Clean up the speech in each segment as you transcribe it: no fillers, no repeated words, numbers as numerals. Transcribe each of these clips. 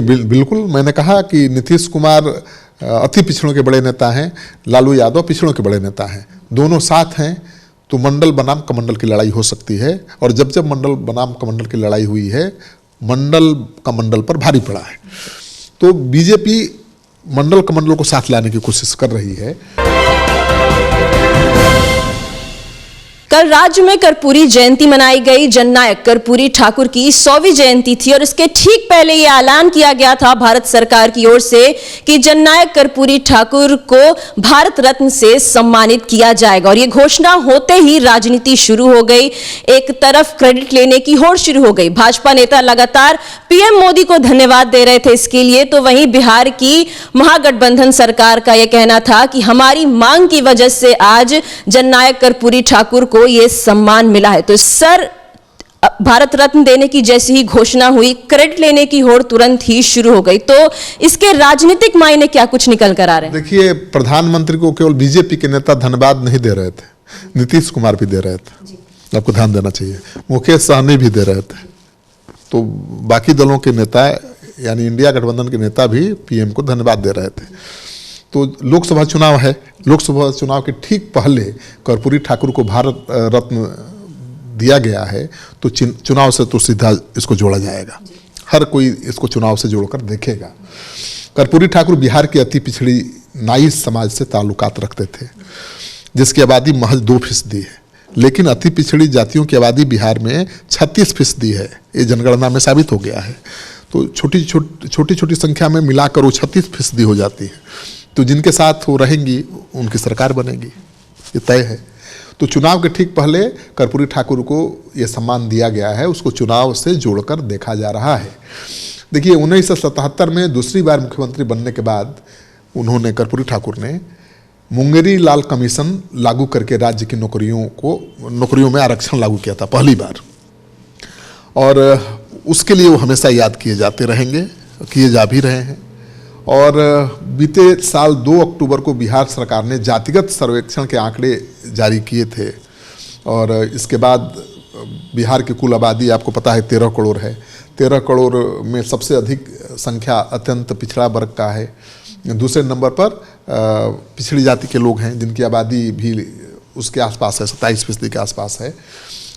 बिल्कुल, मैंने कहा कि नीतीश कुमार अति पिछड़ों के बड़े नेता हैं, लालू यादव पिछड़ों के बड़े नेता हैं, दोनों साथ हैं तो मंडल बनाम कमंडल की लड़ाई हो सकती है। और जब जब मंडल बनाम कमंडल की लड़ाई हुई है, मंडल कमंडल पर भारी पड़ा है। तो बीजेपी मंडल कमंडल को साथ लाने की कोशिश कर रही है। कल राज्य में कर्पूरी जयंती मनाई गई। जननायक कर्पूरी ठाकुर की 100वीं जयंती थी और इसके ठीक पहले यह ऐलान किया गया था भारत सरकार की ओर से कि जननायक कर्पूरी ठाकुर को भारत रत्न से सम्मानित किया जाएगा। और यह घोषणा होते ही राजनीति शुरू हो गई। एक तरफ क्रेडिट लेने की होड़ शुरू हो गई। भाजपा नेता लगातार पीएम मोदी को धन्यवाद दे रहे थे इसके लिए, तो वहीं बिहार की महागठबंधन सरकार का यह कहना था कि हमारी मांग की वजह से आज जननायक कर्पूरी ठाकुर को यह सम्मान मिला है। तो सर, भारत रत्न देने की जैसी ही घोषणा हुई, क्रेडिट लेने की होड़ तुरंत ही शुरू हो गई। तो इसके राजनीतिक मायने क्या कुछ निकल कर आ रहे हैं? देखिए, प्रधानमंत्री को केवल बीजेपी के नेता धन्यवाद नहीं दे रहे थे, नीतीश कुमार भी दे रहे थे, आपको ध्यान देना चाहिए। मुकेश सहनी भी दे रहे थे। तो बाकी दलों के नेता यानी इंडिया गठबंधन के नेता भी पीएम को धन्यवाद दे रहे थे। तो लोकसभा चुनाव है, लोकसभा चुनाव के ठीक पहले कर्पूरी ठाकुर को भारत रत्न दिया गया है, तो चुनाव से तो सीधा इसको जोड़ा जाएगा। हर कोई इसको चुनाव से जोड़कर देखेगा। कर्पूरी ठाकुर बिहार की अति पिछड़ी नाई समाज से ताल्लुकात रखते थे, जिसकी आबादी महज 2% है। लेकिन अति पिछड़ी जातियों की आबादी बिहार में 36% है। ये जनगणना में साबित हो गया है। तो छोटी छोटी संख्या में मिलाकर वो 36% हो जाती है। तो जिनके साथ वो रहेंगी उनकी सरकार बनेगी, ये तय है। तो चुनाव के ठीक पहले कर्पूरी ठाकुर को ये सम्मान दिया गया है, उसको चुनाव से जोड़कर देखा जा रहा है। देखिए, 1977 में दूसरी बार मुख्यमंत्री बनने के बाद उन्होंने, कर्पूरी ठाकुर ने, मुंगेरी लाल कमीशन लागू करके राज्य की नौकरियों में आरक्षण लागू किया था पहली बार। और उसके लिए वो हमेशा याद किए जाते रहेंगे, किए जा भी रहे हैं। और बीते साल 2 अक्टूबर को बिहार सरकार ने जातिगत सर्वेक्षण के आंकड़े जारी किए थे। और इसके बाद बिहार की कुल आबादी आपको पता है 13 करोड़ है। 13 करोड़ में सबसे अधिक संख्या अत्यंत पिछड़ा वर्ग का है। दूसरे नंबर पर पिछड़ी जाति के लोग हैं, जिनकी आबादी भी उसके आसपास है, 27% के आसपास है।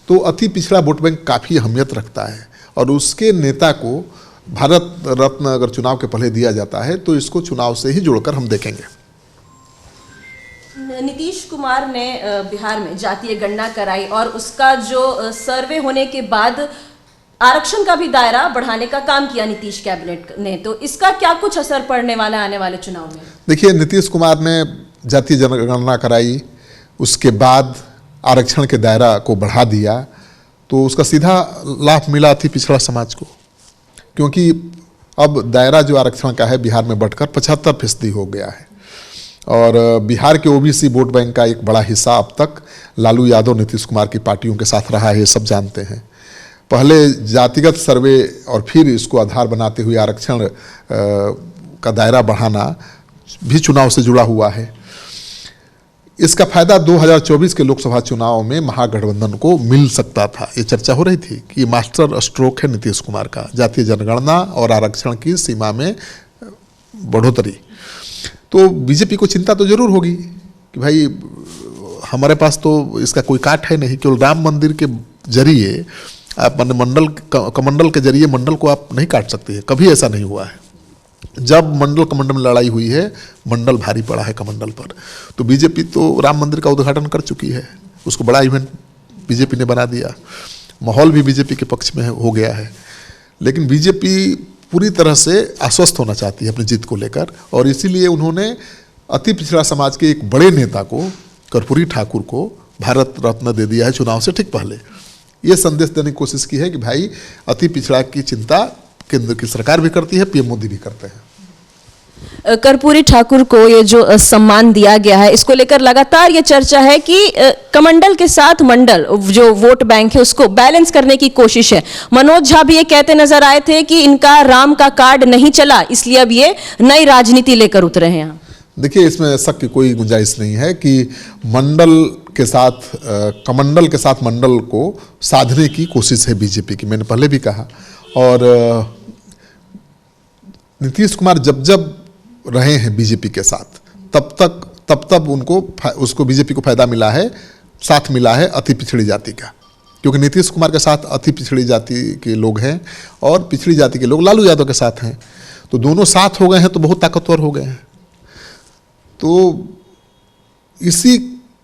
तो अति पिछड़ा वोट बैंक काफ़ी अहमियत रखता है। और उसके नेता को भारत रत्न अगर चुनाव के पहले दिया जाता है तो इसको चुनाव से ही जोड़कर हम देखेंगे। नीतीश कुमार ने बिहार में जातीय गणना कराई और उसका जो सर्वे होने के बाद आरक्षण का भी दायरा बढ़ाने का काम किया नीतीश कैबिनेट ने। तो इसका क्या कुछ असर पड़ने वाला है आने वाले चुनाव में? देखिए, नीतीश कुमार ने जातीय जनगणना कराई, उसके बाद आरक्षण के दायरा को बढ़ा दिया, तो उसका सीधा लाभ मिला अति पिछड़ा समाज को। क्योंकि अब दायरा जो आरक्षण का है बिहार में बढ़कर 75% हो गया है। और बिहार के ओबीसी वोट बैंक का एक बड़ा हिस्सा अब तक लालू यादव, नीतीश कुमार की पार्टियों के साथ रहा है, ये सब जानते हैं। पहले जातिगत सर्वे और फिर इसको आधार बनाते हुए आरक्षण का दायरा बढ़ाना भी चुनाव से जुड़ा हुआ है। इसका फायदा 2024 के लोकसभा चुनाव में महागठबंधन को मिल सकता था। ये चर्चा हो रही थी कि मास्टर स्ट्रोक है नीतीश कुमार का, जातीय जनगणना और आरक्षण की सीमा में बढ़ोतरी। तो बीजेपी को चिंता तो जरूर होगी कि भाई हमारे पास तो इसका कोई काट है नहीं। केवल राम मंदिर के जरिए आप कमंडल के जरिए मंडल को आप नहीं काट सकते हैं, कभी ऐसा नहीं हुआ है। जब मंडल कमंडल में लड़ाई हुई है, मंडल भारी पड़ा है कमंडल पर। तो बीजेपी तो राम मंदिर का उद्घाटन कर चुकी है, उसको बड़ा इवेंट बीजेपी ने बना दिया, माहौल भी बीजेपी के पक्ष में हो गया है। लेकिन बीजेपी पूरी तरह से आश्वस्त होना चाहती है अपनी जीत को लेकर, और इसीलिए उन्होंने अति पिछड़ा समाज के एक बड़े नेता को, कर्पूरी ठाकुर को, भारत रत्न दे दिया है चुनाव से ठीक पहले। ये संदेश देने की कोशिश की है कि भाई अति पिछड़ा की चिंता केंद्र की सरकार भी करती है, पीएम मोदी भी करते हैं। कर्पूरी ठाकुर को ये जो सम्मान दिया गया है, इसको लेकर लगातार ये चर्चा है कि कमंडल के साथ मंडल जो वोट बैंक है उसको बैलेंस करने की कोशिश है। मनोज झा भी ये कहते नजर आए थे कि इनका राम का कार्ड नहीं चला, इसलिए अब ये नई राजनीति लेकर उतरे हैं यहाँ। देखिए, इसमें शक की कोई गुंजाइश नहीं है कि मंडल के साथ कमंडल के साथ मंडल को साधने की कोशिश है बीजेपी की। मैंने पहले भी कहा। और नीतीश कुमार जब जब रहे हैं बीजेपी के साथ तब उनको उसको बीजेपी को फायदा मिला है, साथ मिला है अति पिछड़ी जाति का, क्योंकि नीतीश कुमार के साथ अति पिछड़ी जाति के लोग हैं और पिछड़ी जाति के लोग लालू यादव के साथ हैं, तो दोनों साथ हो गए हैं तो बहुत ताकतवर हो गए हैं। तो इसी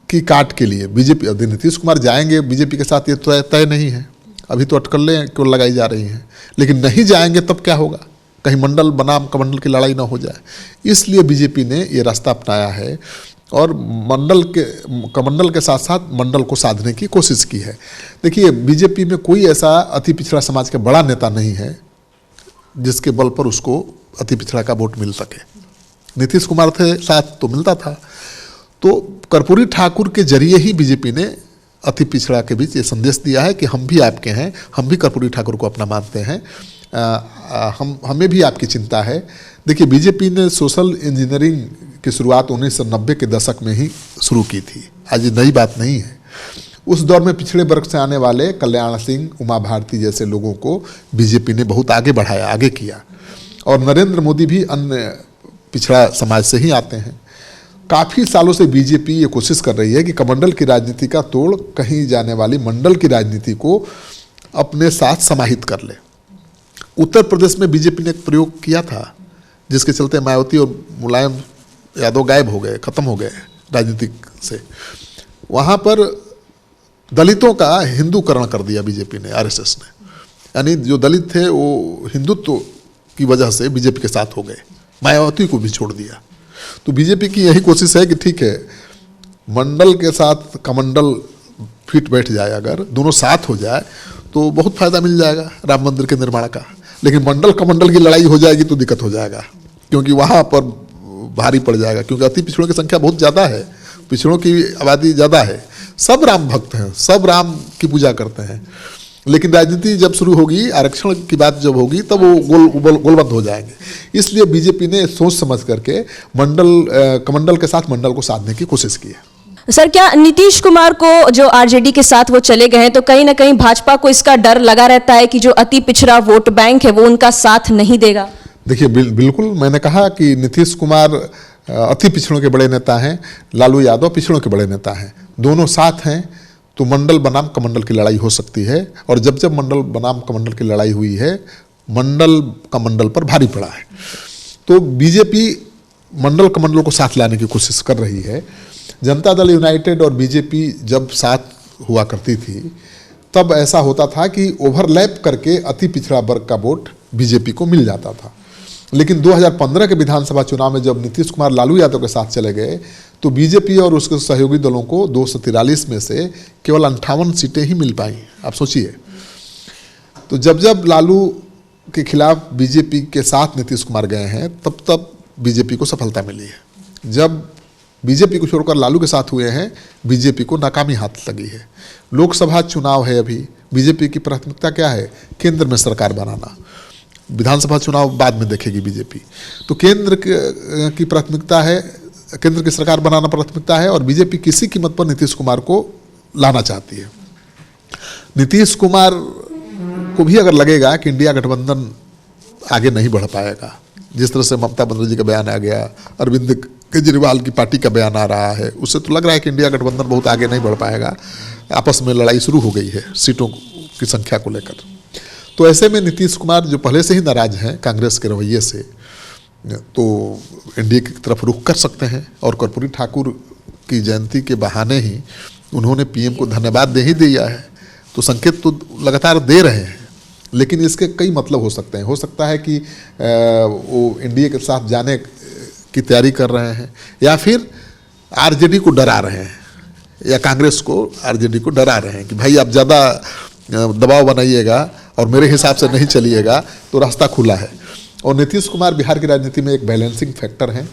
की काट के लिए बीजेपी, अभी नीतीश कुमार जाएंगे बीजेपी के साथ ये तो तय नहीं है, अभी तो अटकलें क्यों लगाई जा रही हैं, लेकिन नहीं जाएंगे तब क्या होगा, कहीं मंडल बनाम कमंडल की लड़ाई ना हो जाए, इसलिए बीजेपी ने ये रास्ता अपनाया है और कमंडल के साथ साथ मंडल को साधने की कोशिश की है। देखिए बीजेपी में कोई ऐसा अति पिछड़ा समाज का बड़ा नेता नहीं है जिसके बल पर उसको अति पिछड़ा का वोट मिल सके। नीतीश कुमार थे साथ तो मिलता था, तो कर्पूरी ठाकुर के जरिए ही बीजेपी ने अति पिछड़ा के बीच ये संदेश दिया है कि हम भी आपके हैं, हम भी कर्पूरी ठाकुर को अपना मानते हैं, हमें भी आपकी चिंता है। देखिए बीजेपी ने सोशल इंजीनियरिंग की शुरुआत 1990 के दशक में ही शुरू की थी, आज ये नई बात नहीं है। उस दौर में पिछड़े वर्ग से आने वाले कल्याण सिंह, उमा भारती जैसे लोगों को बीजेपी ने बहुत आगे बढ़ाया, आगे किया, और नरेंद्र मोदी भी अन्य पिछड़ा समाज से ही आते हैं। काफ़ी सालों से बीजेपी ये कोशिश कर रही है कि कमंडल की राजनीति का तोड़ कहीं जाने वाली मंडल की राजनीति को अपने साथ समाहित कर ले। उत्तर प्रदेश में बीजेपी ने एक प्रयोग किया था जिसके चलते मायावती और मुलायम यादव गायब हो गए, खत्म हो गए राजनीति से। वहाँ पर दलितों का हिंदूकरण कर दिया बीजेपी ने, आरएसएस ने, यानी जो दलित थे वो हिंदुत्व की वजह से बीजेपी के साथ हो गए, मायावती को भी छोड़ दिया। तो बीजेपी की यही कोशिश है कि ठीक है मंडल के साथ कमंडल फिट बैठ जाए, अगर दोनों साथ हो जाए तो बहुत फायदा मिल जाएगा राम मंदिर के निर्माण का, लेकिन मंडल कमंडल की लड़ाई हो जाएगी तो दिक्कत हो जाएगा, क्योंकि वहाँ पर भारी पड़ जाएगा, क्योंकि अति पिछड़ों की संख्या बहुत ज़्यादा है, पिछड़ों की आबादी ज़्यादा है, सब राम भक्त हैं, सब राम की पूजा करते हैं, लेकिन राजनीति जब शुरू होगी, आरक्षण की बात जब होगी तब वो गोलबंद हो जाएंगे। इसलिए बीजेपी ने सोच समझ करके कमंडल के साथ मंडल को साधने की कोशिश की है। सर, क्या नीतीश कुमार को जो आरजेडी के साथ वो चले गए हैं तो कहीं ना कहीं भाजपा को इसका डर लगा रहता है कि जो अति पिछड़ा वोट बैंक है वो उनका साथ नहीं देगा? देखिए बिल्कुल, मैंने कहा कि नीतीश कुमार अति पिछड़ों के बड़े नेता हैं, लालू यादव पिछड़ों के बड़े नेता हैं, दोनों साथ हैं तो मंडल बनाम कमंडल की लड़ाई हो सकती है। और जब जब मंडल बनाम कमंडल की लड़ाई हुई है, मंडल कमंडल पर भारी पड़ा है, तो बीजेपी मंडल कमंडल को साथ लाने की कोशिश कर रही है। जनता दल यूनाइटेड और बीजेपी जब साथ हुआ करती थी तब ऐसा होता था कि ओवरलैप करके अति पिछड़ा वर्ग का वोट बीजेपी को मिल जाता था, लेकिन 2015 के विधानसभा चुनाव में जब नीतीश कुमार लालू यादव के साथ चले गए तो बीजेपी और उसके सहयोगी दलों को 243 में से केवल 58 सीटें ही मिल पाई। आप सोचिए, तो जब जब लालू के खिलाफ बीजेपी के साथ नीतीश कुमार गए हैं तब तब बीजेपी को सफलता मिली है। जब बीजेपी को छोड़कर लालू के साथ हुए हैं, बीजेपी को नाकामी हाथ लगी है। लोकसभा चुनाव है, अभी बीजेपी की प्राथमिकता क्या है? केंद्र में सरकार बनाना। विधानसभा चुनाव बाद में देखेगी बीजेपी, तो केंद्र की प्राथमिकता है, केंद्र की सरकार बनाना प्राथमिकता है, और बीजेपी किसी कीमत पर नीतीश कुमार को लाना चाहती है। नीतीश कुमार को भी अगर लगेगा कि इंडिया गठबंधन आगे नहीं बढ़ पाएगा, जिस तरह से ममता बनर्जी का बयान आ गया, अरविंद केजरीवाल की पार्टी का बयान आ रहा है, उससे तो लग रहा है कि इंडिया गठबंधन बहुत आगे नहीं बढ़ पाएगा, आपस में लड़ाई शुरू हो गई है सीटों की संख्या को लेकर। तो ऐसे में नीतीश कुमार जो पहले से ही नाराज हैं कांग्रेस के रवैये से, तो एनडीए की तरफ रुख कर सकते हैं, और कर्पूरी ठाकुर की जयंती के बहाने ही उन्होंने पीएम को धन्यवाद दे ही दिया है, तो संकेत तो लगातार दे रहे हैं। लेकिन इसके कई मतलब हो सकते हैं। हो सकता है कि वो एनडीए के साथ जाने की तैयारी कर रहे हैं, या फिर आरजेडी को डरा रहे हैं, या कांग्रेस को आरजेडी को डरा रहे हैं कि भाई आप ज़्यादा दबाव बनाइएगा और मेरे हिसाब से नहीं चलिएगा तो रास्ता खुला है। और नीतीश कुमार बिहार की राजनीति में एक बैलेंसिंग फैक्टर हैं,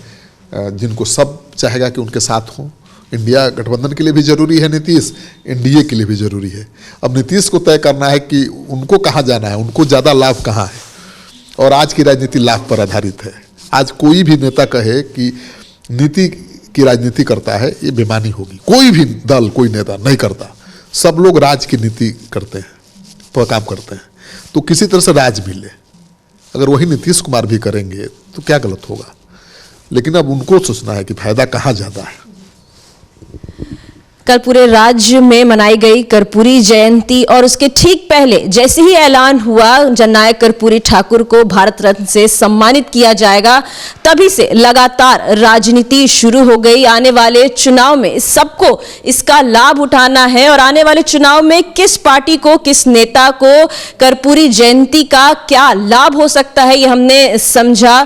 जिनको सब चाहेगा कि उनके साथ हों। इंडिया गठबंधन के लिए भी जरूरी है नीतीश, एनडीए के लिए भी जरूरी है। अब नीतीश को तय करना है कि उनको कहाँ जाना है, उनको ज़्यादा लाभ कहाँ है, और आज की राजनीति लाभ पर आधारित है। आज कोई भी नेता कहे कि नीति की राजनीति करता है, ये बेमानी होगी। कोई भी दल, कोई नेता नहीं करता, सब लोग राज की नीति करते हैं, तो काम करते हैं, तो किसी तरह से राज मिले, अगर वही नीतीश कुमार भी करेंगे तो क्या गलत होगा। लेकिन अब उनको सोचना है कि फायदा कहाँ ज़्यादा है। कल पूरे राज्य में मनाई गई कर्पूरी जयंती और उसके ठीक पहले जैसे ही ऐलान हुआ जननायक कर्पूरी ठाकुर को भारत रत्न से सम्मानित किया जाएगा, तभी से लगातार राजनीति शुरू हो गई। आने वाले चुनाव में सबको इसका लाभ उठाना है और आने वाले चुनाव में किस पार्टी को, किस नेता को कर्पूरी जयंती का क्या लाभ हो सकता है, ये हमने समझा।